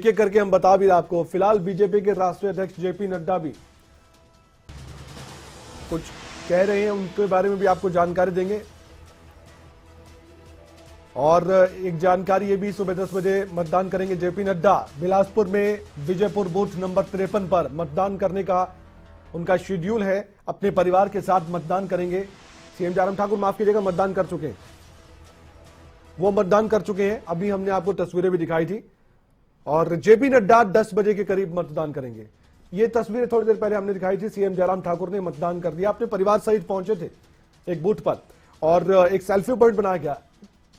एक एक करके हम बता भी रहे आपको। फिलहाल बीजेपी के राष्ट्रीय अध्यक्ष जेपी नड्डा भी कुछ कह रहे हैं, उनके बारे में भी आपको जानकारी देंगे। और एक जानकारी ये भी, सुबह 10 बजे मतदान करेंगे जेपी नड्डा। बिलासपुर में विजयपुर बूथ नंबर 53 पर मतदान करने का उनका शेड्यूल है। अपने परिवार के साथ मतदान करेंगे। सीएम जयराम ठाकुर, माफ कीजिएगा, मतदान कर चुके हैं, वो मतदान कर चुके हैं। अभी हमने आपको तस्वीरें भी दिखाई थी। और जेपी नड्डा 10 बजे के करीब मतदान करेंगे। ये तस्वीरें थोड़ी देर पहले हमने दिखाई थी। सीएम जयराम ठाकुर ने मतदान कर दिया, अपने परिवार सहित पहुंचे थे एक बूथ पर और एक सेल्फी पॉइंट बनाया गया।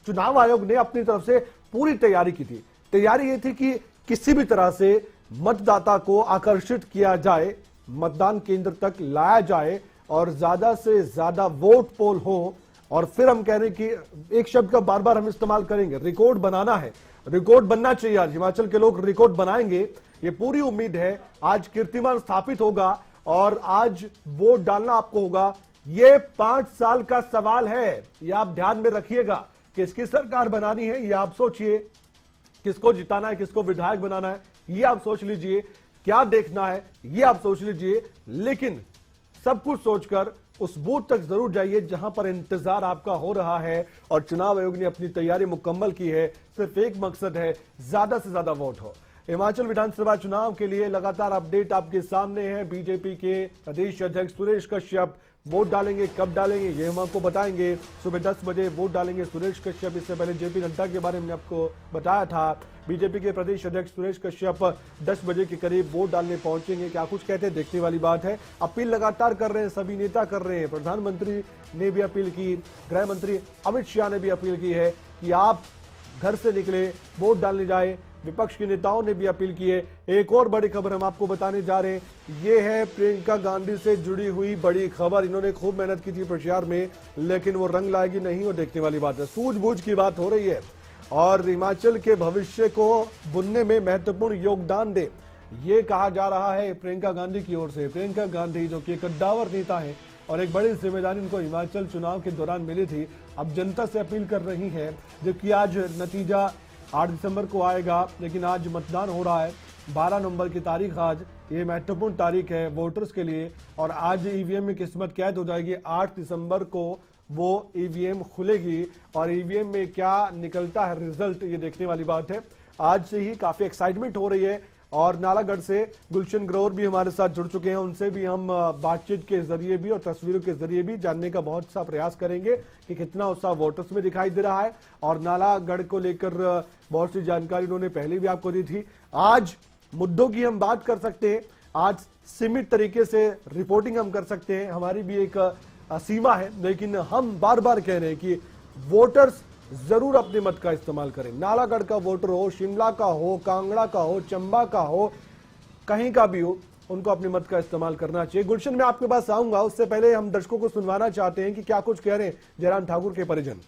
चुनाव आयोग ने अपनी तरफ से पूरी तैयारी की थी। तैयारी ये थी कि किसी भी तरह से मतदाता को आकर्षित किया जाए, मतदान केंद्र तक लाया जाए और ज्यादा से ज्यादा वोट पोल हो। और फिर हम कह रहे हैं कि एक शब्द का बार बार हम इस्तेमाल करेंगे, रिकॉर्ड बनाना है। रिकॉर्ड बनना चाहिए। आज हिमाचल के लोग रिकॉर्ड बनाएंगे, ये पूरी उम्मीद है। आज कीर्तिमान स्थापित होगा और आज वोट डालना आपको होगा। ये 5 साल का सवाल है, ये आप ध्यान में रखिएगा। किसकी सरकार बनानी है ये आप सोचिए, किसको जिताना है, किसको विधायक बनाना है ये आप सोच लीजिए, क्या देखना है ये आप सोच लीजिए। लेकिन सब कुछ सोचकर उस बूथ तक जरूर जाइए जहां पर इंतजार आपका हो रहा है। और चुनाव आयोग ने अपनी तैयारी मुकम्मल की है। सिर्फ एक मकसद है, ज्यादा से ज्यादा वोट हो। हिमाचल विधानसभा चुनाव के लिए लगातार अपडेट आपके सामने है। बीजेपी के प्रदेश अध्यक्ष सुरेश कश्यप वोट डालेंगे, कब डालेंगे ये हम आपको बताएंगे। सुबह 10 बजे वोट डालेंगे सुरेश कश्यप। इससे पहले जेपी नड्डा के बारे में आपको बताया था। बीजेपी के प्रदेश अध्यक्ष सुरेश कश्यप 10 बजे के करीब वोट डालने पहुंचेंगे। क्या कुछ कहते हैं देखने वाली बात है। अपील लगातार कर रहे हैं, सभी नेता कर रहे हैं। प्रधानमंत्री ने भी अपील की, गृह मंत्री अमित शाह ने भी अपील की है कि आप घर से निकले, वोट डालने जाए। विपक्ष के नेताओं ने भी अपील की है। एक और बड़ी खबर हम आपको बताने जा रहे हैं। ये है प्रियंका गांधी से जुड़ी हुई बड़ी खबर। इन्होंने खूब मेहनत की थी प्रचार में, लेकिन वो रंग लाएगी नहीं, वो देखने वाली बात है। सूझबूझ की बात हो रही है और हिमाचल के भविष्य को बुनने में महत्वपूर्ण योगदान दे, ये कहा जा रहा है प्रियंका गांधी की ओर से। प्रियंका गांधी जो कि एक कद्दावर नेता है और एक बड़ी जिम्मेदारी उनको हिमाचल चुनाव के दौरान मिली थी, अब जनता से अपील कर रही है। जबकि आज नतीजा 8 दिसंबर को आएगा, लेकिन आज मतदान हो रहा है 12 नवंबर की तारीख। आज ये महत्वपूर्ण तारीख है वोटर्स के लिए और आज ईवीएम में किस्मत कैद हो जाएगी। 8 दिसंबर को वो ईवीएम खुलेगी और ईवीएम में क्या निकलता है रिजल्ट, ये देखने वाली बात है। आज से ही काफी एक्साइटमेंट हो रही है और नालागढ़ से गुलशन ग्रोवर भी हमारे साथ जुड़ चुके हैं। उनसे भी हम बातचीत के जरिए भी और तस्वीरों के जरिए भी जानने का बहुत सा प्रयास करेंगे कि कितना उत्साह वोटर्स में दिखाई दे रहा है। और नालागढ़ को लेकर बहुत सी जानकारी उन्होंने पहले भी आपको दी थी। आज मुद्दों की हम बात कर सकते हैं, आज सीमित तरीके से रिपोर्टिंग हम कर सकते हैं, हमारी भी एक सीमा है। लेकिन हम बार बार कह रहे हैं कि वोटर्स जरूर अपने मत का इस्तेमाल करें। नालागढ़ का वोटर हो, शिमला का हो, कांगड़ा का हो, चंबा का हो, कहीं का भी हो, उनको अपने मत का इस्तेमाल करना चाहिए। गुलशन, मैं आपके पास आऊंगा, उससे पहले हम दर्शकों को सुनवाना चाहते हैं कि क्या कुछ कह रहे हैं जयराम ठाकुर के परिजन।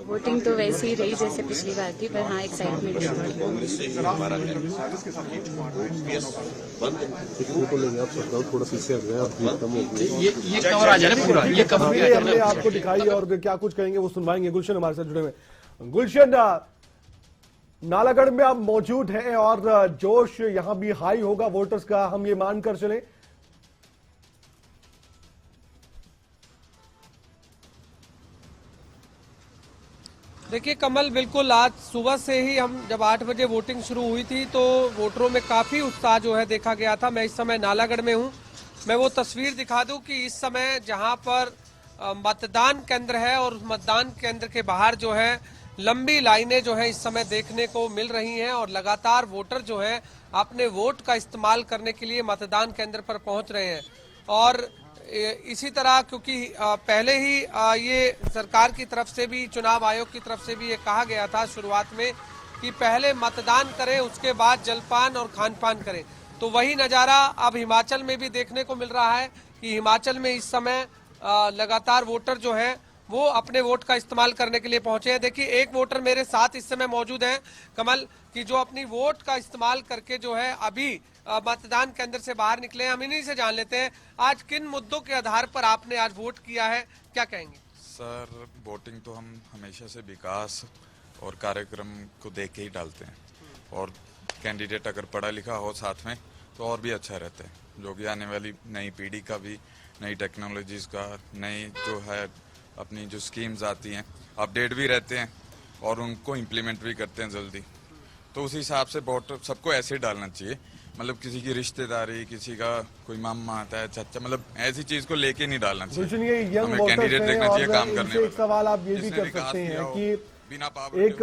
वोटिंग तो वैसे ही रही जैसे पिछली बार थी, पर हाँ एक्साइटमेंट है। ये कवर आ जाए ना पूरा, ये कवर भी हमने आपको दिखाई और क्या कुछ कहेंगे वो सुनवाएंगे। गुलशन हमारे साथ जुड़े हुए। गुलशन, नालागढ़ में आप मौजूद हैं और जोश यहां भी हाई होगा वोटर्स का, हम ये मानकर चले। देखिए कमल, बिल्कुल आज सुबह से ही हम जब 8 बजे वोटिंग शुरू हुई थी तो वोटरों में काफ़ी उत्साह जो है देखा गया था। मैं इस समय नालागढ़ में हूं। मैं वो तस्वीर दिखा दूं कि इस समय जहां पर मतदान केंद्र है और उस मतदान केंद्र के बाहर जो है लंबी लाइनें जो है इस समय देखने को मिल रही हैं और लगातार वोटर जो है अपने वोट का इस्तेमाल करने के लिए मतदान केंद्र पर पहुंच रहे हैं। और इसी तरह क्योंकि पहले ही ये सरकार की तरफ से भी, चुनाव आयोग की तरफ से भी ये कहा गया था शुरुआत में कि पहले मतदान करें, उसके बाद जलपान और खानपान करें। तो वही नज़ारा अब हिमाचल में भी देखने को मिल रहा है कि हिमाचल में इस समय लगातार वोटर जो हैं वो अपने वोट का इस्तेमाल करने के लिए पहुंचे हैं। देखिए एक वोटर मेरे साथ इस समय मौजूद हैं कमल, कि जो अपनी वोट का इस्तेमाल करके जो है अभी मतदान केंद्र से बाहर निकले हैं। हम इन्हीं से जान लेते हैं आज किन मुद्दों के आधार पर आपने आज वोट किया है, क्या कहेंगे? सर, वोटिंग तो हम हमेशा से विकास और कार्यक्रम को देख के ही डालते हैं और कैंडिडेट अगर पढ़ा लिखा हो साथ में तो और भी अच्छा रहता है, जो कि आने वाली नई पीढ़ी का भी, नई टेक्नोलॉजीज़ का, नई जो है अपनी जो स्कीम्स आती हैं अपडेट भी रहते हैं और उनको इम्प्लीमेंट भी करते हैं जल्दी। तो उस हिसाब से वोट सबको ऐसे डालना चाहिए, मतलब किसी की रिश्तेदारी, किसी का कोई मामा आता है, चाचा, मतलब ऐसी चीज को लेके नहीं डालना चाहिए। गुलशन, ये यंग हमें वोटर्स कैंडिडेट हैं देखना चाहिए और काम इनसे करने एक सवाल आप ये भी जिसने कर विकास सकते किया हैं हो, कि बिना पावर एक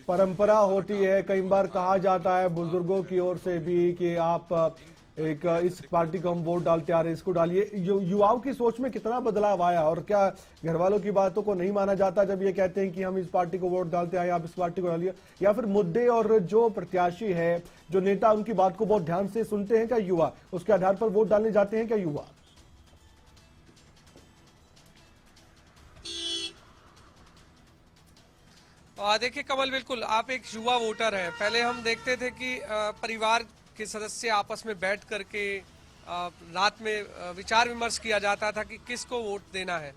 परंपरा होती है, कई बार कहा जाता है बुजुर्गों की ओर से भी कि आप एक इस पार्टी को हम वोट डालते आ रहे हैं, इसको डालिए। युवाओं की सोच में कितना बदलाव आया और क्या घर वालों की बातों को नहीं माना जाता जब ये कहते हैं कि हम इस पार्टी को वोट डालते आए, आप इस पार्टी को डालिए, या फिर मुद्दे और जो प्रत्याशी है, जो नेता, उनकी बात को बहुत ध्यान से सुनते हैं क्या युवा, उसके आधार पर वोट डालने जाते हैं क्या युवा? देखिए कमल, बिल्कुल आप एक युवा वोटर हैं। पहले हम देखते थे कि परिवार के सदस्य आपस में बैठ करके रात में विचार विमर्श किया जाता था कि किसको वोट देना है।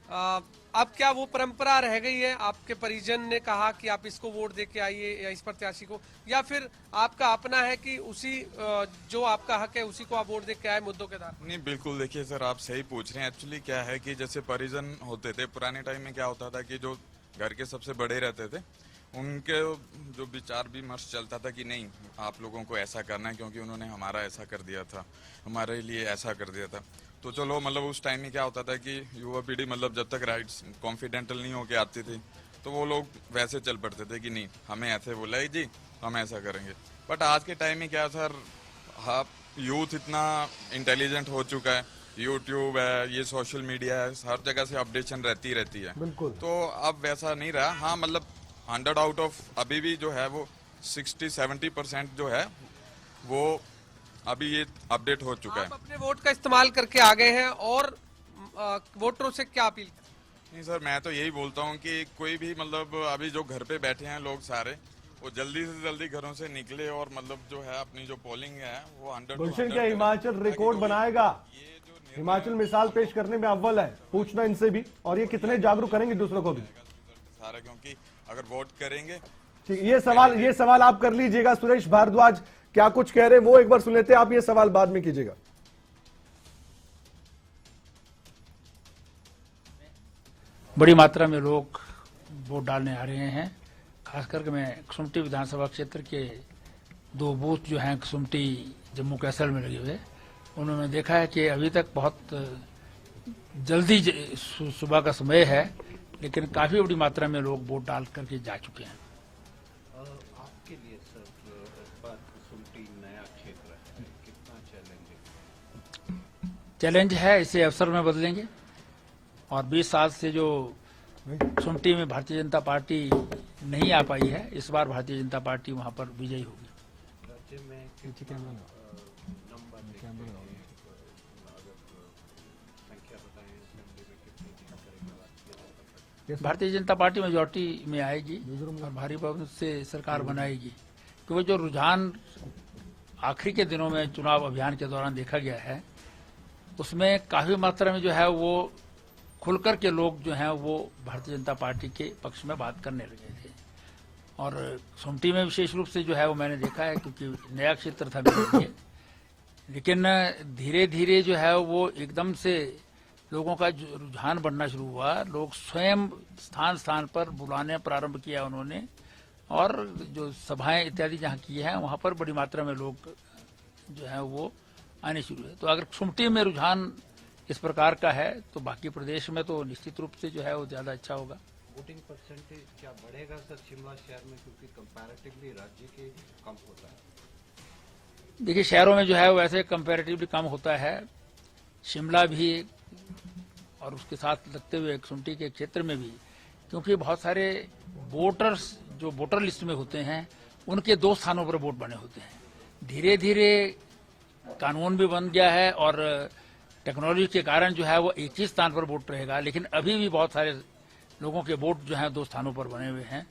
अब क्या वो परंपरा रह गई है? आपके परिजन ने कहा कि आप इसको वोट दे के आइए या इस प्रत्याशी को, या फिर आपका अपना है कि उसी जो आपका हक है उसी को आप वोट दे के आए मुद्दों के आधार? नहीं, बिल्कुल देखिए सर, आप सही पूछ रहे हैं। एक्चुअली क्या है कि जैसे परिजन होते थे पुराने टाइम में, क्या होता था कि जो घर के सबसे बड़े रहते थे उनके जो विचार विमर्श चलता था कि नहीं आप लोगों को ऐसा करना है क्योंकि उन्होंने हमारा ऐसा कर दिया था, हमारे लिए ऐसा कर दिया था। तो चलो मतलब उस टाइम में क्या होता था कि युवा पीढ़ी मतलब जब तक राइट्स कॉन्फिडेंटल नहीं होके आती थी तो वो लोग वैसे चल पड़ते थे कि नहीं हमें ऐसे बोला है जी, हम ऐसा करेंगे। बट आज के टाइम में क्या सर, हाँ, यूथ इतना इंटेलिजेंट हो चुका है, यूट्यूब है, ये सोशल मीडिया है, हर जगह से अपडेशन रहती है। बिल्कुल। तो अब वैसा नहीं रहा। हाँ मतलब 100 आउट ऑफ अभी भी जो है वो 60-70% जो है वो अभी ये अपडेट हो चुका है। आप अपने वोट का इस्तेमाल करके आ गए हैं और वोटरों से क्या अपील? नहीं सर, मैं तो यही बोलता हूँ कि कोई भी मतलब अभी जो घर पे बैठे हैं लोग सारे, वो जल्दी से जल्दी घरों से निकले और मतलब जो है अपनी जो पोलिंग है वो 100 गुलशन, क्या हिमाचल रिकॉर्ड बनाएगा? हिमाचल मिसाल पेश करने में अव्वल है, पूछना इनसे भी, और ये कितने जागरूक करेंगे दूसरों को भी सारा, क्योंकि अगर वोट करेंगे। ठीक, ये सवाल आप कर लीजिएगा। सुरेश भारद्वाज क्या कुछ कह रहे हैं वो एक बार सुन लेते हैं, आप ये सवाल बाद में कीजिएगा। बड़ी मात्रा में लोग वोट डालने आ रहे हैं। खास करके मैं कसुम्पटी विधानसभा क्षेत्र के 2 बूथ जो हैं कसुम्पटी जम्मू कैसल में लगे हुए, उन्होंने देखा है कि अभी तक बहुत जल्दी सुबह का समय है, लेकिन काफी बड़ी मात्रा में लोग वोट डाल करके जा चुके हैं। आपके लिए सर कसुम्पटी नया क्षेत्र है, कितना चैलेंज है, इसे अवसर में बदलेंगे। और 20 साल से जो कसुम्पटी में भारतीय जनता पार्टी नहीं आ पाई है, इस बार भारतीय जनता पार्टी वहां पर विजयी होगी। राज्य में नंबर संख्या बताएं, असेंबली में कितनी करेगा? भारतीय जनता पार्टी मेजोरिटी में आएगी और भारी बहुमत से सरकार बनाएगी। क्योंकि जो रुझान आखिरी के दिनों में चुनाव अभियान के दौरान देखा गया है, उसमें काफी मात्रा में जो है वो खुलकर के लोग जो हैं वो भारतीय जनता पार्टी के पक्ष में बात करने लगे थे। और कसुम्पटी में विशेष रूप से जो है वो मैंने देखा है, क्योंकि नया क्षेत्र था मेरे लिए, लेकिन धीरे धीरे जो है वो एकदम से लोगों का रुझान बढ़ना शुरू हुआ। लोग स्वयं स्थान स्थान पर बुलाने प्रारंभ किया उन्होंने, और जो सभाएं इत्यादि जहां की हैं वहां पर बड़ी मात्रा में लोग जो है वो आने शुरू हुए। तो अगर कसुम्पटी में रुझान इस प्रकार का है तो बाकी प्रदेश में तो निश्चित रूप से जो है वो ज्यादा अच्छा होगा। वोटिंग परसेंटेज क्या बढ़ेगा सर शिमला शहर में, क्योंकि कंपैरेटिवली राज्य के कम होता है? देखिए, शहरों में जो है वैसे कंपैरेटिवली कम होता है, शिमला भी और उसके साथ लगते हुए कसुम्पटी के क्षेत्र में भी, क्योंकि बहुत सारे वोटर्स जो वोटर लिस्ट में होते हैं उनके 2 स्थानों पर वोट बने होते हैं। धीरे धीरे कानून भी बन गया है और टेक्नोलॉजी के कारण जो है वो एक ही स्थान पर वोट रहेगा, लेकिन अभी भी बहुत सारे लोगों के वोट जो है 2 स्थानों पर बने हुए हैं।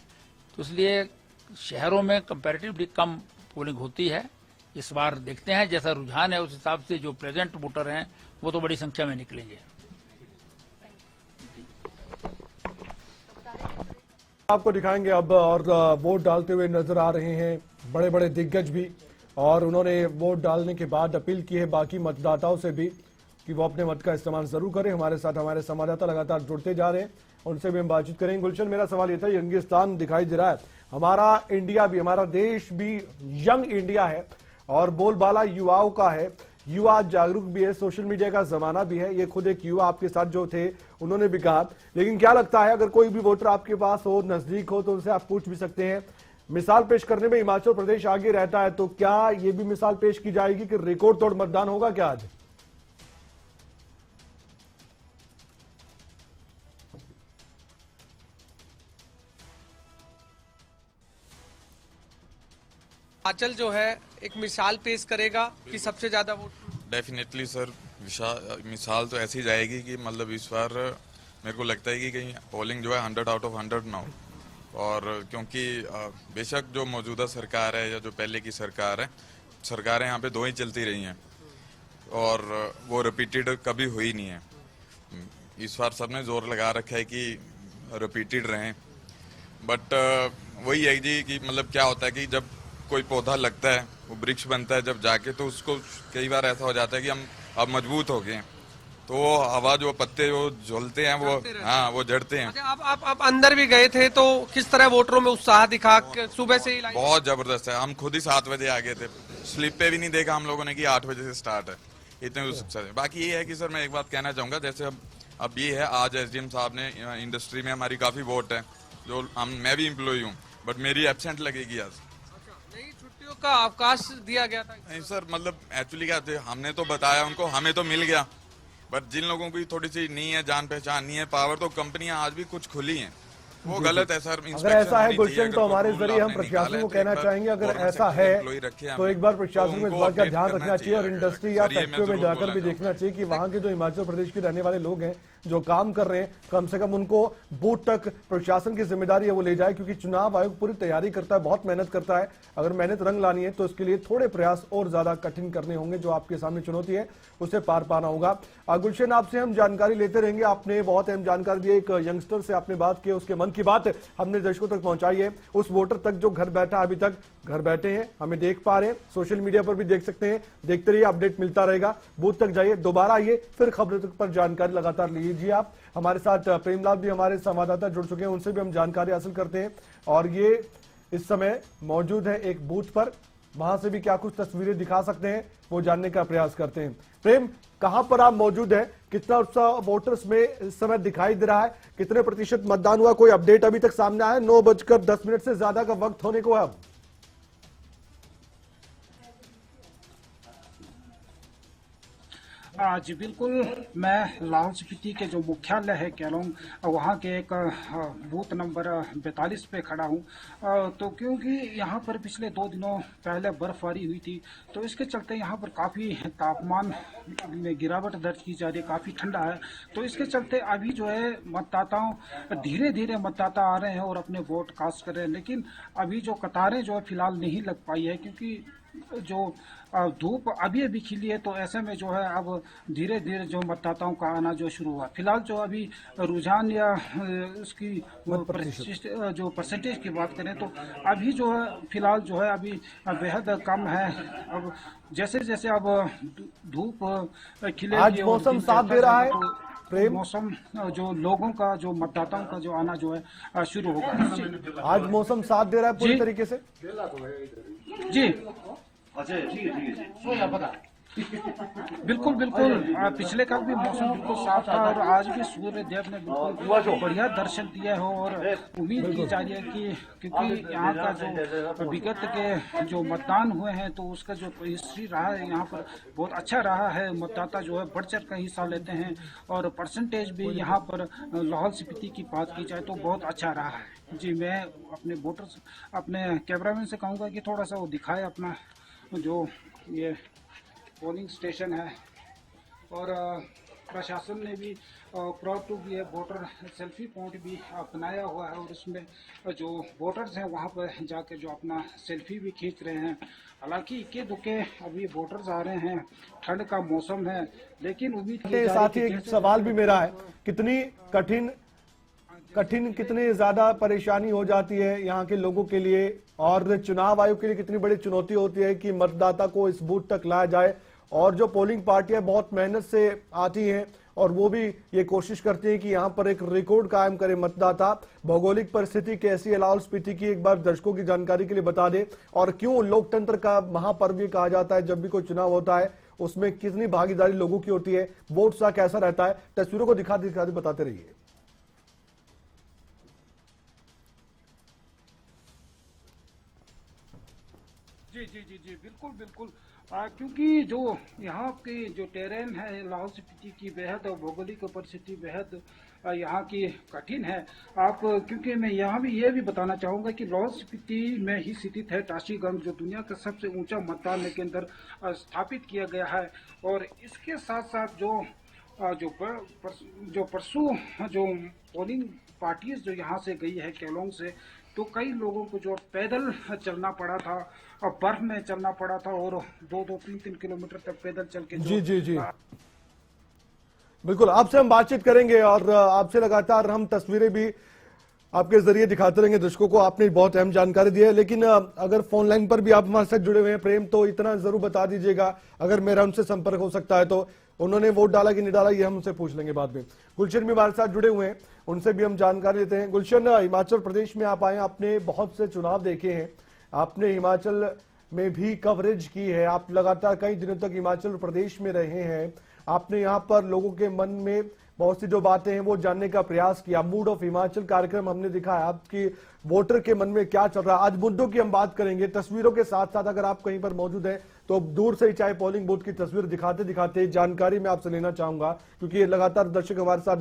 तो इसलिए शहरों में कंपैरेटिवली कम पोलिंग होती है। इस बार देखते हैं जैसा रुझान है उस हिसाब से जो प्रेजेंट वोटर हैं वो तो बड़ी संख्या में निकलेंगे। आपको दिखाएंगे अब, और वोट डालते हुए नजर आ रहे हैं बड़े बड़े दिग्गज भी, और उन्होंने वोट डालने के बाद अपील की है बाकी मतदाताओं से भी कि वो अपने मत का इस्तेमाल जरूर करें। हमारे साथ हमारे संवाददाता लगातार जुड़ते जा रहे हैं, उनसे भी हम बातचीत करेंगे। गुलशन, मेरा सवाल ये था, यंगिस्तान दिखाई दे रहा है, हमारा इंडिया भी, हमारा देश भी यंग इंडिया है और बोलबाला युवाओं का है, युवा जागरूक भी है, सोशल मीडिया का जमाना भी है। ये खुद एक युवा आपके साथ जो थे उन्होंने भी कहा। लेकिन क्या लगता है, अगर कोई भी वोटर आपके पास हो, नजदीक हो, तो उनसे आप पूछ भी सकते हैं। मिसाल पेश करने में हिमाचल प्रदेश आगे रहता है, तो क्या ये भी मिसाल पेश की जाएगी कि रिकॉर्ड तोड़ मतदान होगा क्या आज? हिमाचल जो है एक मिसाल पेश करेगा कि सबसे ज्यादा वोट? डेफिनेटली सर, मिसाल तो ऐसी जाएगी कि मतलब इस बार मेरे को लगता है कि कहीं पोलिंग जो है 100 आउट ऑफ 100 ना हो। और क्योंकि बेशक जो मौजूदा सरकार है या जो पहले की सरकार है, सरकारें यहाँ पे दो ही चलती रही हैं और वो रिपीटेड कभी हुई नहीं है। इस बार सबने जोर लगा रखा है कि रिपीटेड रहें, बट वही है जी कि मतलब क्या होता है कि जब कोई पौधा लगता है, वो वृक्ष बनता है जब जाके, तो उसको कई बार ऐसा हो जाता है कि हम अब मजबूत हो गए, तो वो हवा जो पत्ते वो झूलते हैं वो, हाँ वो जड़ते हैं। अच्छा, आप अंदर भी गए थे तो किस तरह वोटरों में उत्साह दिखा? सुबह से ही लाइन बहुत जबरदस्त है। हम खुद ही 7 बजे आ गए थे, स्लिप पे भी नहीं देखा हम लोगों ने कि 8 बजे से स्टार्ट है, इतने उत्साह है। बाकी ये है कि सर मैं एक बात कहना चाहूंगा, जैसे अब ये है, आज एसडीएम साहब ने इंडस्ट्री में हमारी काफी वोट है, जो मैं भी एम्प्लॉय हूँ, बट मेरी एब्सेंट लगेगी आज। छुट्टियों का अवकाश दिया गया था? नहीं सर, मतलब एक्चुअली क्या थे, हमने तो बताया उनको, हमें तो मिल गया, बट जिन लोगों की थोड़ी सी नहीं है जान पहचान, नहीं है पावर, तो कंपनियां आज भी कुछ खुली हैं, वो गलत है सर। अगर ऐसा है गुलशन, तो हमारे जरिए हम प्रशासन को कहना चाहेंगे, अगर ऐसा है तो एक बार प्रशासन को इस बात का ध्यान रखना चाहिए और इंडस्ट्री या फैक्ट्रियों में जाकर भी देखना चाहिए कि वहां के जो हिमाचल प्रदेश के रहने वाले लोग हैं, जो काम कर रहे हैं, कम से कम उनको बूथ तक प्रशासन की जिम्मेदारी है वो ले जाए, क्योंकि चुनाव आयोग पूरी तैयारी करता है, बहुत मेहनत करता है। अगर मेहनत रंग लानी है तो इसके लिए थोड़े प्रयास और ज्यादा कठिन करने होंगे, जो आपके सामने चुनौती है उसे पार पाना होगा। गुलशन, आपसे हम जानकारी लेते रहेंगे, आपने बहुत अहम जानकारी दी, एक यंगस्टर से आपने बात की, उसके मन की बात हमने दर्शकों तक पहुंचाई है, उस वोटर तक जो घर बैठा, अभी तक घर बैठे हैं, हमें देख पा रहे हैं, सोशल मीडिया पर भी देख सकते हैं। देखते रहिए, अपडेट मिलता रहेगा, बूथ तक जाइए, दोबारा आइए, फिर खबरों तक पर जानकारी लगातार लीजिए। आप हमारे साथ प्रेमलाल भी हमारे संवाददाता जुड़ चुके हैं, उनसे भी हम जानकारी हासिल करते हैं, और ये इस समय मौजूद है एक बूथ पर, वहां से भी क्या कुछ तस्वीरें दिखा सकते हैं वो जानने का प्रयास करते हैं। प्रेम, कहां पर आप मौजूद हैं, कितना उत्साह वोटर्स में इस समय दिखाई दे रहा है, कितने प्रतिशत मतदान हुआ, कोई अपडेट अभी तक सामने आया? 9:10 से ज्यादा का वक्त होने को है अब। जी बिल्कुल, मैं लाहौल स्पीति के जो मुख्यालय है केलोंग, वहाँ के एक बूथ नंबर 42 पे खड़ा हूँ। तो क्योंकि यहाँ पर पिछले 2 दिनों पहले बर्फबारी हुई थी, तो इसके चलते यहाँ पर काफ़ी तापमान में गिरावट दर्ज की जा रही है, काफ़ी ठंडा है। तो इसके चलते अभी जो है मतदाताओं, धीरे धीरे मतदाता आ रहे हैं और अपने वोट कास्ट कर रहे हैं, लेकिन अभी जो कतारें जो है फिलहाल नहीं लग पाई है, क्योंकि जो धूप अभी अभी खिली है, तो ऐसे में जो है अब धीरे धीरे जो मतदाताओं का आना जो शुरू हुआ। फिलहाल जो अभी रुझान या उसकी जो परसेंटेज की बात करें, तो अभी जो है फिलहाल जो है अभी बेहद कम है। अब जैसे जैसे अब धूप खिले, आज मौसम साथ दे रहा है, तो मौसम जो लोगों का, जो मतदाताओं का जो आना जो है शुरू होगा। आज मौसम साथ दे रहा है पूरी तरीके से? जी बिल्कुल बिल्कुल, पिछले कल भी मौसम बिल्कुल साफ था और आज भी सूर्य देव ने बिल्कुल बढ़िया दर्शन दिया हो, और उम्मीद की जा रही है कि क्योंकि यहाँ का जो विगत के जो मतदान हुए हैं, तो उसका जो हिस्ट्री रहा है यहाँ पर बहुत अच्छा रहा है। मतदाता जो है बढ़ चढ़ कर हिस्सा लेते हैं, और परसेंटेज भी यहाँ पर लाहौल स्पीति की बात की जाए तो बहुत अच्छा रहा है। जी, मैं अपने वोटर्स, अपने कैमरामैन से कहूँगा कि थोड़ा सा वो दिखाए अपना जो ये पोलिंग स्टेशन है, और प्रशासन ने भी proud to be voter selfie point भी बनाया हुआ है, और इसमें जो वोटर्स हैं वहाँ पर जाकर जो अपना सेल्फी भी खींच रहे हैं। हालांकि इक्के दुक्के अभी वोटर्स आ रहे हैं, ठंड का मौसम है, लेकिन उम्मीद के साथ ही एक सवाल भी मेरा है, कितनी कठिन कितनी ज्यादा परेशानी हो जाती है यहाँ के लोगों के लिए, और चुनाव आयोग के लिए कितनी बड़ी चुनौती होती है कि मतदाता को इस बूथ तक लाया जाए। और जो पोलिंग पार्टियां बहुत मेहनत से आती हैं और वो भी ये कोशिश करती हैं कि यहां पर एक रिकॉर्ड कायम करे मतदाता। भौगोलिक परिस्थिति कैसी है लाहौल स्पीति की, एक बार दर्शकों की जानकारी के लिए बता दें, और क्यों लोकतंत्र का महापर्व ये कहा जाता है जब भी कोई चुनाव होता है, उसमें कितनी भागीदारी लोगों की होती है, वोट सा कैसा रहता है। तस्वीरों को दिखाते बताते रहिए। जी जी जी जी बिल्कुल बिल्कुल। क्योंकि जो यहाँ की जो टेरेन है लाहौल स्पीति की बेहद भौगोलिक परिस्थिति बेहद यहाँ की कठिन है। आप क्योंकि मैं यहाँ भी ये भी बताना चाहूँगा कि लाहौल स्पीति में ही स्थित है टाशीगंज, जो दुनिया का सबसे ऊंचा मतदान केंद्र स्थापित किया गया है। और इसके साथ साथ जो परसों जो पोलिंग पार्टीज जो यहाँ से गई है केलोंग से, तो कई लोगों को जो पैदल चलना पड़ा था और बर्फ में चलना पड़ा था और 2-3 किलोमीटर तक पैदल चल के जी जी जी बिल्कुल, आपसे हम बातचीत करेंगे और आपसे लगातार हम तस्वीरें भी आपके जरिए दिखाते रहेंगे दर्शकों को। आपने बहुत अहम जानकारी दी है, लेकिन अगर फोन लाइन पर भी आप हमारे साथ जुड़े हुए हैं प्रेम, तो इतना जरूर बता दीजिएगा अगर मेरा उनसे संपर्क हो सकता है तो। उन्होंने वोट डाला कि नहीं डाला ये हम उनसे पूछ लेंगे बाद में। गुलशन भी हमारे साथ जुड़े हुए हैं, उनसे भी हम जानकारी लेते हैं। गुलशन, हिमाचल प्रदेश में आप आए, आपने बहुत से चुनाव देखे हैं, आपने हिमाचल में भी कवरेज की है, आप लगातार कई दिनों तक हिमाचल प्रदेश में रहे हैं, आपने यहाँ पर लोगों के मन में बहुत सी जो बातें हैं वो जानने का प्रयास किया। मूड ऑफ हिमाचल कार्यक्रम हमने दिखाया, आपकी वोटर के मन में क्या चल रहा है। आज मुद्दों की हम बात करेंगे, तस्वीरों के साथ साथ अगर आप कहीं पर मौजूद हैं तो दूर से ही चाहे पोलिंग बूथ की तस्वीर दिखाते दिखाते जानकारी मैं आपसे लेना चाहूंगा, क्योंकि ये लगातार दर्शक हमारे साथ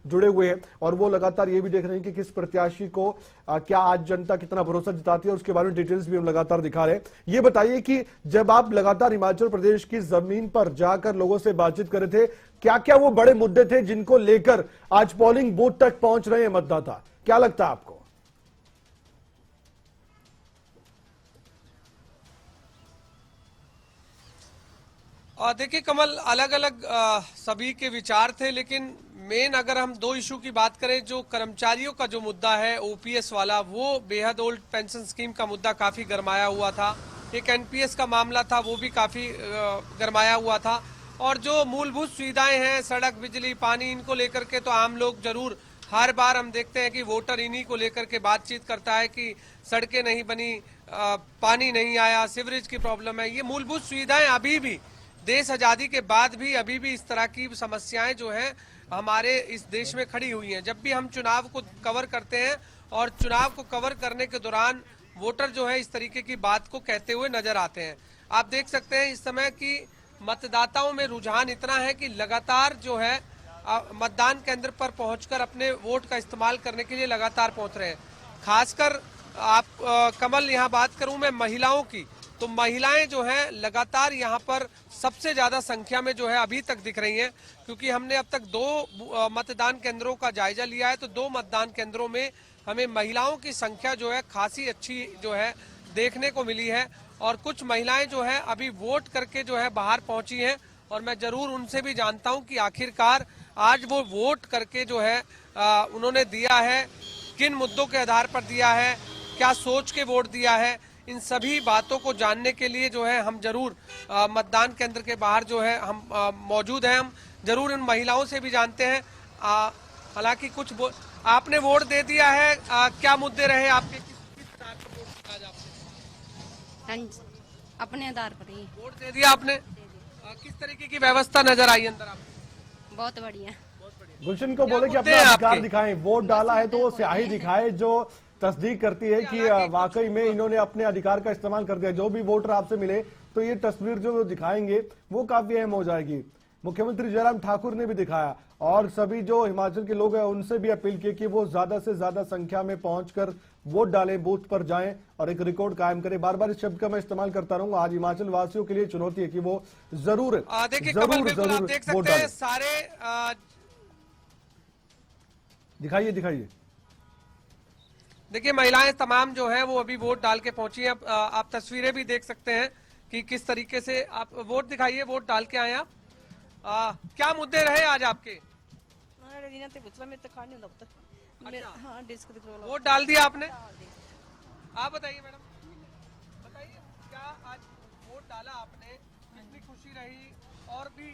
जुड़े हुए हैं और वो लगातार ये भी देख रहे हैं कि किस प्रत्याशी को क्या आज जनता कितना भरोसा जताती है, उसके बारे में डिटेल्स भी हम लगातार दिखा रहे हैं। ये बताइए कि जब आप लगातार हिमाचल प्रदेश की जमीन पर जाकर लोगों से बातचीत कर रहे थे, क्या क्या वो बड़े मुद्दे थे जिनको लेकर आज पोलिंग बूथ तक पहुंच रहे हैं मतदाता, क्या लगता है आपको? देखिए कमल, अलग अलग सभी के विचार थे, लेकिन मेन अगर हम दो इशू की बात करें, जो कर्मचारियों का जो मुद्दा है ओपीएस वाला, वो बेहद ओल्ड पेंशन स्कीम का मुद्दा काफी गरमाया हुआ था। एक एनपीएस का मामला था, वो भी काफी गरमाया हुआ था। और जो मूलभूत सुविधाएं हैं, सड़क, बिजली, पानी, इनको लेकर के तो आम लोग जरूर हर बार हम देखते हैं कि वोटर इन्हीं को लेकर के बातचीत करता है कि सड़कें नहीं बनी, पानी नहीं आया, सीवरेज की प्रॉब्लम है। ये मूलभूत सुविधाएं अभी भी देश आजादी के बाद भी अभी भी इस तरह की समस्याएं जो हैं हमारे इस देश में खड़ी हुई हैं। जब भी हम चुनाव को कवर करते हैं और चुनाव को कवर करने के दौरान वोटर जो है इस तरीके की बात को कहते हुए नजर आते हैं। आप देख सकते हैं इस समय की मतदाताओं में रुझान इतना है कि लगातार जो है मतदान केंद्र पर पहुंचकर अपने वोट का इस्तेमाल करने के लिए लगातार पहुंच रहे हैं। खासकर आप कमल, यहाँ बात करूं मैं महिलाओं की, तो महिलाएं जो हैं लगातार यहाँ पर सबसे ज्यादा संख्या में जो है अभी तक दिख रही हैं, क्योंकि हमने अब तक 2 मतदान केंद्रों का जायजा लिया है, तो 2 मतदान केंद्रों में हमें महिलाओं की संख्या जो है खासी अच्छी जो है देखने को मिली है। और कुछ महिलाएं जो है अभी वोट करके जो है बाहर पहुंची हैं, और मैं जरूर उनसे भी जानता हूं कि आखिरकार आज वो वोट करके जो है उन्होंने दिया है, किन मुद्दों के आधार पर दिया है, क्या सोच के वोट दिया है। इन सभी बातों को जानने के लिए जो है हम जरूर मतदान केंद्र के बाहर जो है हम मौजूद हैं। हम जरूर इन महिलाओं से भी जानते हैं। हालांकि कुछ आपने वोट दे दिया है, क्या मुद्दे रहे आपके, किस आधार पर वोट दिया आज आपने? अपने आधार पर ही वोट दे दिया आपने। किस तरीके की व्यवस्था नजर आई अंदर आपको? बहुत बढ़िया। गुलशन को बोले कि अपना अधिकार दिखाएं, वोट डाला है तो वो स्याही दिखाए जो तस्दीक करती है कि वाकई में इन्होंने अपने अधिकार का इस्तेमाल कर दिया। जो भी वोटर आपसे मिले तो ये तस्वीर जो दिखाएंगे वो काफी अहम हो जाएगी। मुख्यमंत्री जयराम ठाकुर ने भी दिखाया और सभी जो हिमाचल के लोग हैं उनसे भी अपील की कि वो ज्यादा से ज्यादा संख्या में पहुंचकर वोट डालें, बूथ पर जाएं और एक रिकॉर्ड कायम करें। बार बार इस शब्द का मैं इस्तेमाल करता रहूंगा। आज हिमाचल वासियों के लिए चुनौती है कि वो जरूर वोट डालें। सारे दिखाइए देखिए महिलाएं तमाम जो है वो अभी वोट डाल के पहुंची हैं। आप तस्वीरें भी देख सकते हैं कि किस तरीके से आप वोट दिखाइए, वोट डाल के आए आप। क्या मुद्दे रहे आज आपके? हाँ, वोट डाल दिया आपने? आप बताइए मैडम। क्या आज वोट डाला आपने, कितनी खुशी रही और भी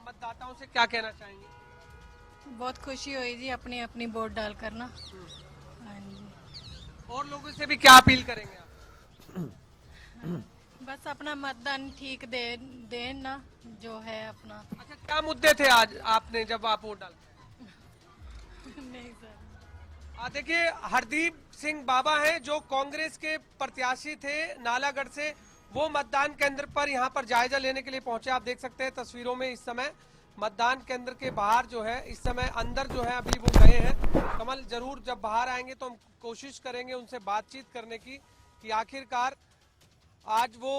मतदाताओं से क्या कहना चाहेंगे? बहुत खुशी हुई जी अपनी अपनी वोट डालकर ना। हाँ जी। और लोगों से भी क्या अपील करेंगे आप? बस अपना मतदान ठीक दे ना जो है अपना। अच्छा, क्या मुद्दे थे आज आपने जब आप वोट डाले? नहीं सर। देखिए, हरदीप सिंह बाबा हैं जो कांग्रेस के प्रत्याशी थे नालागढ़ से, वो मतदान केंद्र पर यहाँ पर जायजा लेने के लिए पहुंचे। आप देख सकते हैं तस्वीरों में इस समय मतदान केंद्र के बाहर जो है, इस समय अंदर जो है अभी वो गए हैं। कमल, जरूर जब बाहर आएंगे तो हम कोशिश करेंगे उनसे बातचीत करने की कि आखिरकार आज वो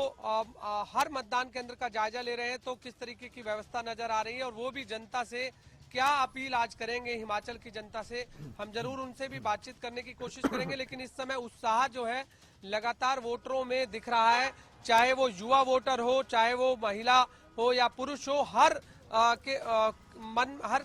हर मतदान केंद्र का जायजा ले रहे हैं तो किस तरीके की व्यवस्था नजर आ रही है और वो भी जनता से क्या अपील आज करेंगे हिमाचल की जनता से। हम जरूर उनसे भी बातचीत करने की कोशिश करेंगे, लेकिन इस समय उत्साह जो है लगातार वोटरों में दिख रहा है, चाहे वो युवा वोटर हो, चाहे वो महिला हो या पुरुष हो, हर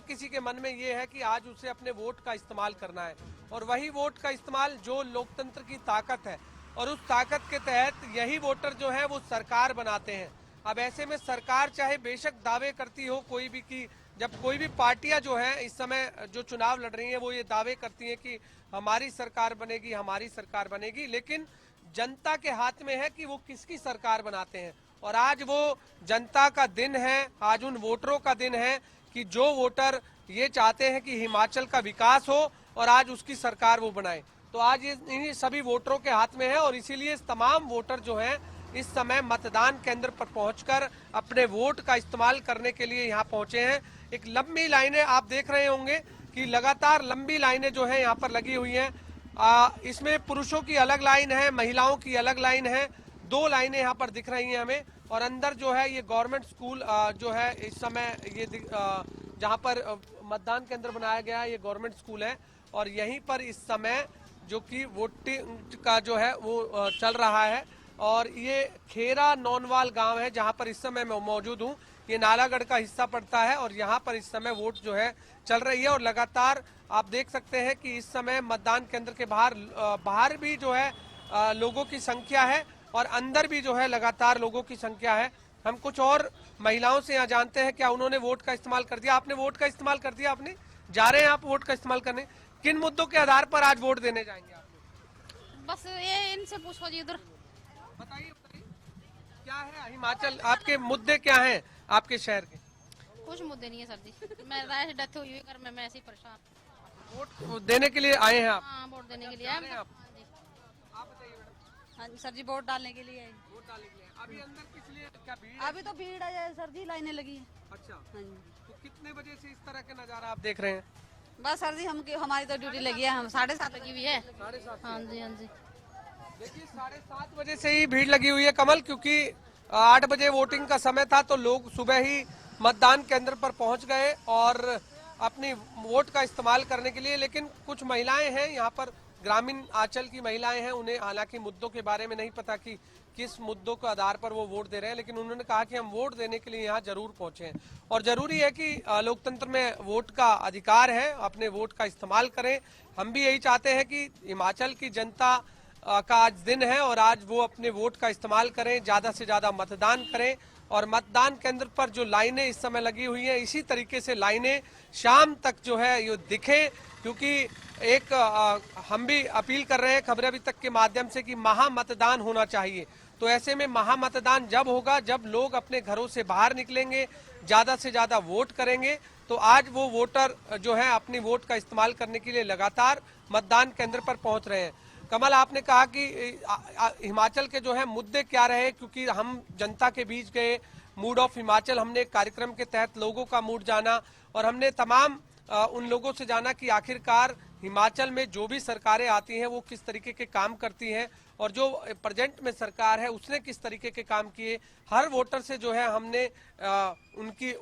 किसी के मन में ये है कि आज उसे अपने वोट का इस्तेमाल करना है और वही वोट का इस्तेमाल जो लोकतंत्र की ताकत है और उस ताकत के तहत यही वोटर जो है वो सरकार बनाते हैं। अब ऐसे में सरकार चाहे बेशक दावे करती हो कोई भी कि जब कोई भी पार्टियां जो है इस समय जो चुनाव लड़ रही हैं वो ये दावे करती हैं कि हमारी सरकार बनेगी, हमारी सरकार बनेगी, लेकिन जनता के हाथ में है कि वो किसकी सरकार बनाते हैं। और आज वो जनता का दिन है, आज उन वोटरों का दिन है कि जो वोटर ये चाहते हैं कि हिमाचल का विकास हो और आज उसकी सरकार वो बनाए। तो आज इन्हीं सभी वोटरों के हाथ में है और इसीलिए तमाम वोटर जो हैं इस समय मतदान केंद्र पर पहुंचकर अपने वोट का इस्तेमाल करने के लिए यहाँ पहुंचे हैं। एक लंबी लाइनें आप देख रहे होंगे कि लगातार लंबी लाइनें जो है यहाँ पर लगी हुई हैं। इसमें पुरुषों की अलग लाइन है, महिलाओं की अलग लाइन है, दो लाइनें यहाँ पर दिख रही हैं हमें। और अंदर जो है ये गवर्नमेंट स्कूल जो है इस समय ये जहाँ पर मतदान केंद्र बनाया गया है ये गवर्नमेंट स्कूल है और यहीं पर इस समय जो कि वोटिंग का जो है वो चल रहा है। और ये खेरा नौनवाल गांव है जहां पर इस समय मैं मौजूद हूं। ये नालागढ़ का हिस्सा पड़ता है और यहां पर इस समय वोट जो है चल रही है और लगातार आप देख सकते हैं कि इस समय मतदान केंद्र के बाहर भी जो है लोगों की संख्या है और अंदर भी जो है लगातार लोगों की संख्या है। हम कुछ और महिलाओं से यहाँ जानते हैं क्या उन्होंने वोट का इस्तेमाल कर दिया। आपने वोट का इस्तेमाल कर दिया? आपने जा रहे हैं आप वोट का इस्तेमाल करने? किन मुद्दों के आधार पर आज वोट देने जाएंगे आप? बस ये इनसे पूछो जी उधर। बताइए क्या है हिमाचल, आपके मुद्दे क्या हैं आपके शहर के? कुछ मुद्दे नहीं है सर जी, मैं राय से डेथ हुई है घर में, मैं ऐसे ही परेशान। वोट देने के लिए आए हैं आप? हाँ, वोट देने के लिए आए हैं। आप हाँ बताइए मैडम। हाँ जी सर जी, वोट डालने के लिए। वोट डालने के लिए अभी अंदर किस लिए, क्या भीड़? अभी तो भीड़ है सर जी, लाइनें लगी है। अच्छा, हाँ जी। तो कितने बजे से इस तरह के नजारा आप देख रहे हैं? बस सर जी हमारी तो ड्यूटी लगी है, हम 7:30 लगी हुई है। 7:30। हाँ जी हाँ जी। देखिए 7:30 बजे से ही भीड़ लगी हुई है कमल, क्योंकि 8 बजे वोटिंग का समय था तो लोग सुबह ही मतदान केंद्र पर पहुंच गए और अपनी वोट का इस्तेमाल करने के लिए। लेकिन कुछ महिलाएं हैं यहाँ पर, ग्रामीण आंचल की महिलाएं हैं, उन्हें हालांकि मुद्दों के बारे में नहीं पता कि किस मुद्दों के आधार पर वो वोट दे रहे हैं, लेकिन उन्होंने कहा कि हम वोट देने के लिए यहाँ जरूर पहुंचे हैं। और जरूरी है कि लोकतंत्र में वोट का अधिकार है, अपने वोट का इस्तेमाल करें। हम भी यही चाहते हैं कि हिमाचल की जनता का आज दिन है और आज वो अपने वोट का इस्तेमाल करें, ज्यादा से ज्यादा मतदान करें। और मतदान केंद्र पर जो लाइनें इस समय लगी हुई हैं, इसी तरीके से लाइनें शाम तक जो है ये दिखे, क्योंकि एक हम भी अपील कर रहे हैं खबर अभी तक के माध्यम से कि महामतदान होना चाहिए। तो ऐसे में महामतदान जब होगा जब लोग अपने घरों से बाहर निकलेंगे, ज्यादा से ज्यादा वोट करेंगे। तो आज वो वोटर जो है अपनी वोट का इस्तेमाल करने के लिए लगातार मतदान केंद्र पर पहुंच रहे हैं। कमल, आपने कहा कि हिमाचल के जो है मुद्दे क्या रहे, क्योंकि हम जनता के बीच गए, मूड ऑफ हिमाचल हमने कार्यक्रम के तहत लोगों का मूड जाना और हमने तमाम उन लोगों से जाना कि आखिरकार हिमाचल में जो भी सरकारें आती हैं वो किस तरीके के काम करती हैं और जो प्रेजेंट में सरकार है उसने किस तरीके के काम किए। हर वोटर से जो है हमने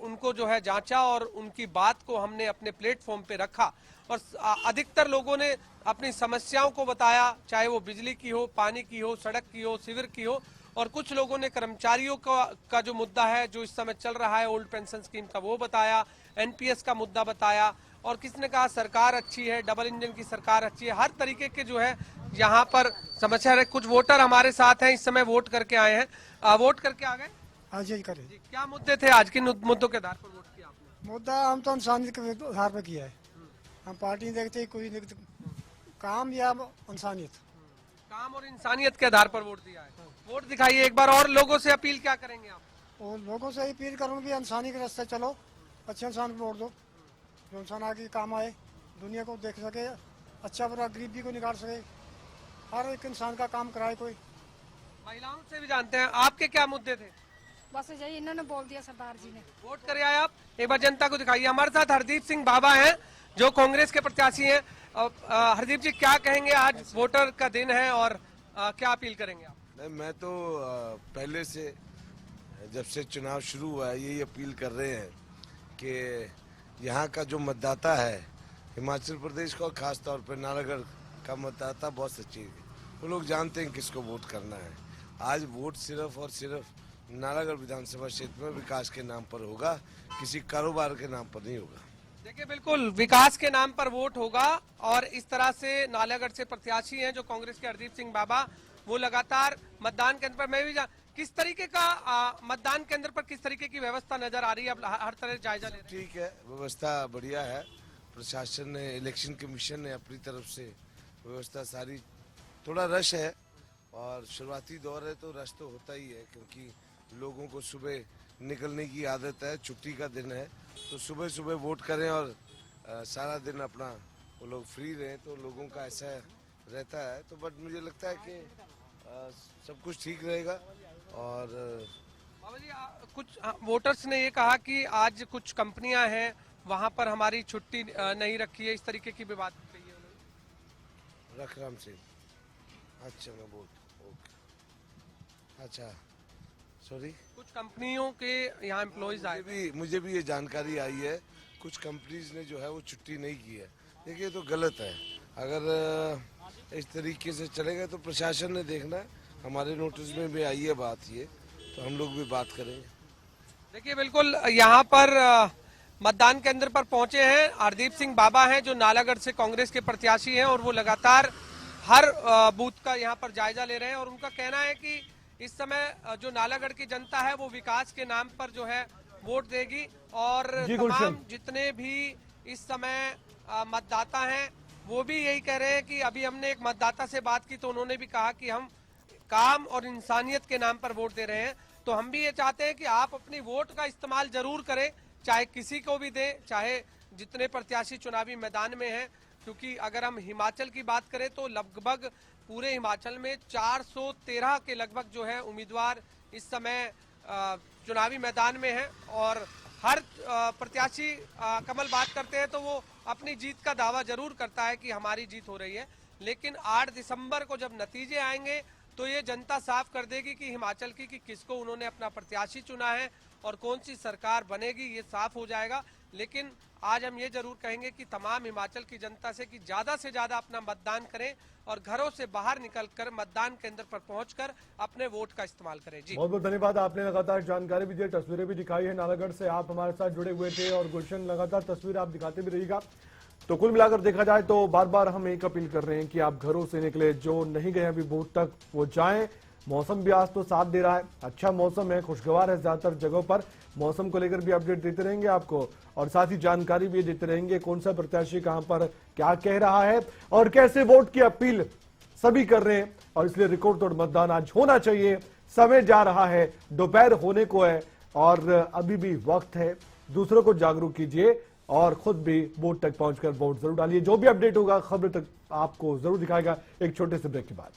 उनको जो है जांचा और उनकी बात को हमने अपने प्लेटफॉर्म पे रखा और अधिकतर लोगों ने अपनी समस्याओं को बताया, चाहे वो बिजली की हो, पानी की हो, सड़क की हो, सिविर की हो। और कुछ लोगों ने कर्मचारियों का जो मुद्दा है जो इस समय चल रहा है ओल्ड पेंशन स्कीम का, वो बताया, एनपीएस का मुद्दा बताया और किसने कहा सरकार अच्छी है, डबल इंजन की सरकार अच्छी है। हर तरीके के जो है यहाँ पर समस्या है। कुछ वोटर हमारे साथ हैं, इस समय वोट करके आए हैं। वोट करके आ गए? हाँ जी करें। जी, क्या मुद्दे थे आज के मुद्दों के आधार पर वोट किया आपने? मुद्दा हम तो इंसानियत के आधार पर किया है। हम पार्टी नहीं देखते, कोई नहीं देखते, काम या इंसानियत। काम और इंसानियत के आधार पर वोट दिया है। वोट दिखाइए एक बार, और लोगों से अपील क्या करेंगे आप? और लोगों से अपील करूँगी इंसानी के रास्ते चलो, अच्छे इंसान को वोट दो, जो इंसान आगे काम आए, दुनिया को देख सके, अच्छा बुरा गरीबी को निकाल सके, हर एक इंसान का काम कराए कोई। महिलाओं से भी जानते हैं, आपके क्या मुद्दे थे? बस यही इन्होंने बोल दिया सरदार जी ने। वोट करे आए आप, एक बार जनता को दिखाइए। हमारे साथ हरदीप सिंह बाबा हैं जो कांग्रेस के प्रत्याशी हैं। हरदीप जी, क्या कहेंगे, आज वोटर का दिन है और क्या अपील करेंगे आप? नहीं, मैं तो पहले से जब से चुनाव शुरू हुआ है यही अपील कर रहे हैं कि यहाँ का जो मतदाता है हिमाचल प्रदेश का और खास तौर पर नालागढ़ का मतदाता बहुत सच्ची है। वो लोग जानते हैं किसको वोट करना है। आज वोट सिर्फ और सिर्फ नालागढ़ विधानसभा क्षेत्र में विकास के नाम पर होगा, किसी कारोबार के नाम पर नहीं होगा। देखिए, बिल्कुल विकास के नाम पर वोट होगा और इस तरह से नालागढ़ से प्रत्याशी हैं जो कांग्रेस के हरदीप सिंह बाबा, वो लगातार मतदान केंद्र पर, मैं भी किस तरीके का मतदान केंद्र पर किस तरीके की व्यवस्था नजर आ रही है? अब हर तरह जायजा ले रहे हैं। ठीक है, व्यवस्था बढ़िया है। प्रशासन ने, इलेक्शन कमीशन ने अपनी तरफ से व्यवस्था सारी, थोड़ा रश है और शुरुआती दौर है तो रश तो होता ही है, क्योंकि लोगों को सुबह निकलने की आदत है, छुट्टी का दिन है तो सुबह सुबह वोट करें और सारा दिन अपना वो लोग फ्री रहें, तो लोगों का ऐसा रहता है। तो बट मुझे लगता है कि सब कुछ ठीक रहेगा। और बाबा जी, कुछ वोटर्स ने ये कहा कि आज कुछ कंपनियां हैं वहां पर हमारी छुट्टी नहीं रखी है, इस तरीके की भी बात कही है उन्होंने। रखराम से अच्छा मैं बोल ओके, अच्छा सॉरी, कुछ कंपनियों के यहाँ एम्प्लॉइज आए। मुझे भी ये जानकारी आई है, कुछ कंपनीज ने जो है वो छुट्टी नहीं की है। देखिए, तो गलत है। अगर इस तरीके से चलेगा तो प्रशासन ने देखना है। हमारे नोटिस में भी आई है बात ये, तो हम लोग भी बात करेंगे। देखिए, बिल्कुल यहाँ पर मतदान केंद्र पर पहुंचे हैं हरदीप सिंह बाबा हैं जो नालागढ़ से कांग्रेस के प्रत्याशी हैं और वो लगातार हर बूथ का यहाँ पर जायजा ले रहे हैं और उनका कहना है कि इस समय जो नालागढ़ की जनता है वो विकास के नाम पर जो है वोट देगी और तमाम जितने भी इस समय मतदाता हैं वो भी यही कह रहे हैं कि अभी हमने एक मतदाता से बात की तो उन्होंने भी कहा कि हम काम और इंसानियत के नाम पर वोट दे रहे हैं। तो हम भी ये चाहते हैं कि आप अपनी वोट का इस्तेमाल जरूर करें, चाहे किसी को भी दें, चाहे जितने प्रत्याशी चुनावी मैदान में हैं, क्योंकि अगर हम हिमाचल की बात करें तो लगभग पूरे हिमाचल में 413 के लगभग जो है उम्मीदवार इस समय चुनावी मैदान में हैं और हर प्रत्याशी कमल बात करते हैं तो वो अपनी जीत का दावा जरूर करता है कि हमारी जीत हो रही है, लेकिन 8 दिसंबर को जब नतीजे आएंगे तो ये जनता साफ कर देगी कि हिमाचल की कि किसको उन्होंने अपना प्रत्याशी चुना है और कौन सी सरकार बनेगी, ये साफ हो जाएगा। लेकिन आज हम ये जरूर कहेंगे कि तमाम हिमाचल की जनता से कि ज्यादा से ज्यादा अपना मतदान करें और घरों से बाहर निकलकर मतदान केंद्र पर पहुंचकर अपने वोट का इस्तेमाल करें। जी बहुत बहुत धन्यवाद, आपने लगातार जानकारी भी दी, तस्वीरें भी दिखाई है। नालागढ़ से आप हमारे साथ जुड़े हुए थे और गुलशन लगातार तस्वीर आप दिखाते भी रहिएगा। तो कुल मिलाकर देखा जाए तो बार बार हम एक अपील कर रहे हैं कि आप घरों से निकले, जो नहीं गए अभी वोट तक वो जाएं। मौसम भी आज तो साथ दे रहा है, अच्छा मौसम है, खुशगवार है ज्यादातर जगहों पर। मौसम को लेकर भी अपडेट देते रहेंगे आपको और साथ ही जानकारी भी देते रहेंगे कौन सा प्रत्याशी कहां पर क्या कह रहा है और कैसे वोट की अपील सभी कर रहे हैं। और इसलिए रिकॉर्ड तोड़ मतदान आज होना चाहिए। समय जा रहा है, दोपहर होने को है और अभी भी वक्त है। दूसरों को जागरूक कीजिए और खुद भी वोट तक पहुंचकर वोट जरूर डालिए। जो भी अपडेट होगा खबर तक आपको जरूर दिखाएगा एक छोटे से ब्रेक के बाद।